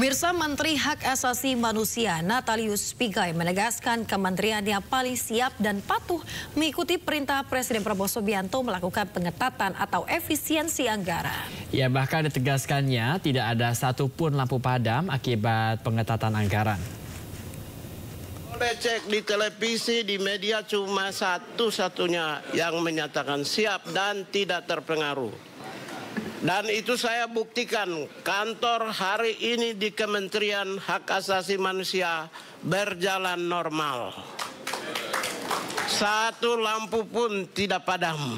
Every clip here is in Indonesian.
Pemirsa, Menteri Hak Asasi Manusia Natalius Pigai menegaskan kementeriannya paling siap dan patuh mengikuti perintah Presiden Prabowo Subianto melakukan pengetatan atau efisiensi anggaran. Ia bahkan ditegaskannya tidak ada satupun lampu padam akibat pengetatan anggaran. Boleh cek di televisi, di media cuma satu-satunya yang menyatakan siap dan tidak terpengaruh. Dan itu saya buktikan, kantor hari ini di Kementerian Hak Asasi Manusia berjalan normal. Satu lampu pun tidak padam.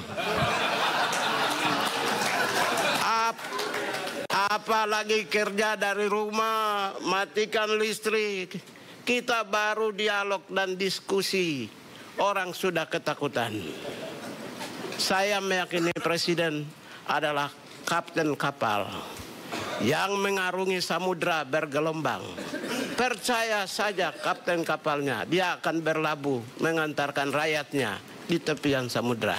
Apalagi kerja dari rumah, matikan listrik. Kita baru dialog dan diskusi. Orang sudah ketakutan. Saya meyakini Presiden adalah kapten kapal yang mengarungi samudra bergelombang. Percaya saja kapten kapalnya, dia akan berlabuh mengantarkan rakyatnya di tepian samudra.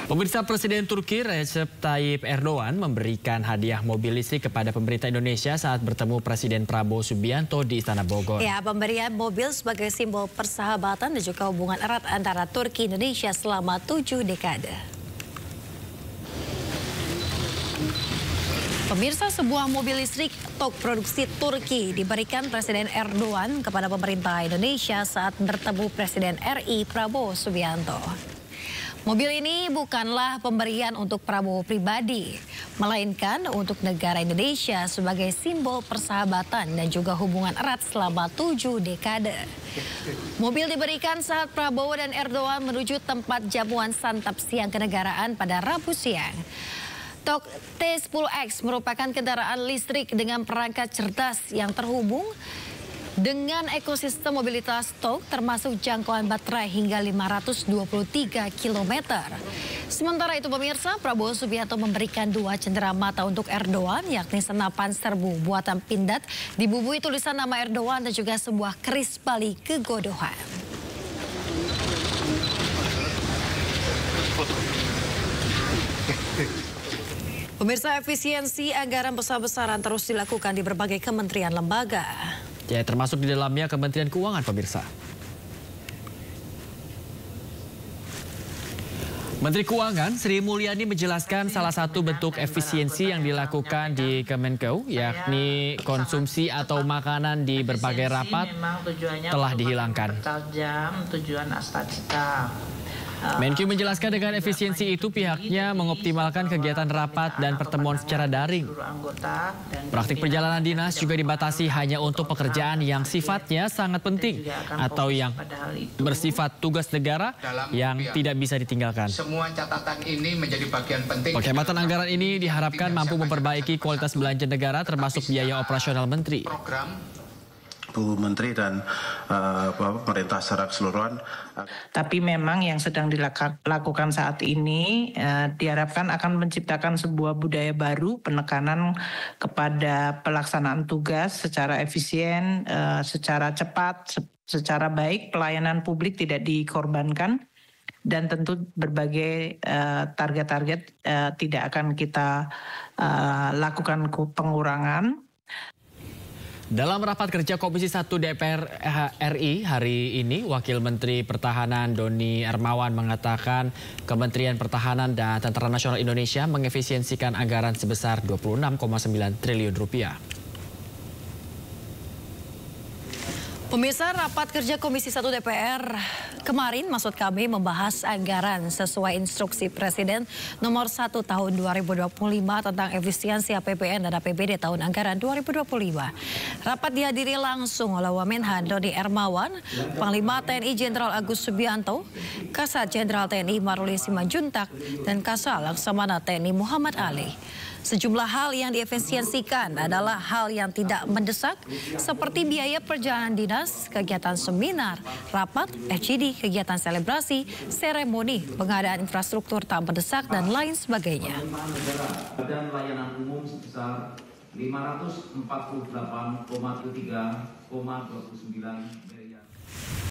Pemirsa, Presiden Turki Recep Tayyip Erdogan memberikan hadiah mobil listrik kepada pemerintah Indonesia saat bertemu Presiden Prabowo Subianto di Istana Bogor. Ya, pemberian mobil sebagai simbol persahabatan dan juga hubungan erat antara Turki dan Indonesia selama 7 dekade. Pemirsa, sebuah mobil listrik TOG produksi Turki diberikan Presiden Erdogan kepada pemerintah Indonesia saat bertemu Presiden RI Prabowo Subianto. Mobil ini bukanlah pemberian untuk Prabowo pribadi, melainkan untuk negara Indonesia sebagai simbol persahabatan dan juga hubungan erat selama 7 dekade. Mobil diberikan saat Prabowo dan Erdogan menuju tempat jamuan santap siang kenegaraan pada Rabu siang. TOG T10X merupakan kendaraan listrik dengan perangkat cerdas yang terhubung dengan ekosistem mobilitas TOG termasuk jangkauan baterai hingga 523 km. Sementara itu pemirsa, Prabowo Subianto memberikan 2 cenderamata untuk Erdogan, yakni senapan serbu buatan Pindad dibubui tulisan nama Erdogan dan juga sebuah keris Bali kegodohan. Pemirsa, efisiensi anggaran besar-besaran terus dilakukan di berbagai kementerian lembaga. Ya, termasuk di dalamnya Kementerian Keuangan, pemirsa. Menteri Keuangan Sri Mulyani menjelaskan salah satu bentuk efisiensi yang dilakukan di Kemenkeu, yakni konsumsi atau makanan di berbagai rapat telah dihilangkan. Menkeu menjelaskan dengan efisiensi itu pihaknya mengoptimalkan kegiatan rapat dan pertemuan secara daring. Praktik perjalanan dinas juga dibatasi hanya untuk pekerjaan yang sifatnya sangat penting atau yang bersifat tugas negara yang tidak bisa ditinggalkan. Semua catatan ini menjadi bagian penting. Penghematan anggaran ini diharapkan mampu memperbaiki kualitas belanja negara termasuk biaya operasional menteri. Bu Menteri dan pemerintah secara keseluruhan. Tapi memang yang sedang dilakukan saat ini diharapkan akan menciptakan sebuah budaya baru, penekanan kepada pelaksanaan tugas secara efisien, secara cepat, secara baik, pelayanan publik tidak dikorbankan, dan tentu berbagai target-target tidak akan kita lakukan pengurangan. Dalam rapat kerja Komisi 1 DPR RI hari ini, Wakil Menteri Pertahanan Doni Hermawan mengatakan Kementerian Pertahanan dan Tentara Nasional Indonesia mengefisiensikan anggaran sebesar 26,9 triliun rupiah. Pemirsa, rapat kerja Komisi 1 DPR kemarin membahas anggaran sesuai instruksi Presiden nomor 1 tahun 2025 tentang efisiensi APBN dan APBD tahun anggaran 2025. Rapat dihadiri langsung oleh Wamenhan Doni Hermawan, Panglima TNI Jenderal Agus Subianto, Kasat Jenderal TNI Maruli Simanjuntak, dan Kasal Laksamana TNI Muhammad Ali. Sejumlah hal yang diefisiensikan adalah hal yang tidak mendesak seperti biaya perjalanan dinas, kegiatan seminar, rapat, FGD, kegiatan selebrasi, seremoni, pengadaan infrastruktur tak mendesak, dan lain sebagainya. Dan layanan umum sebesar 548,3,29 miliar.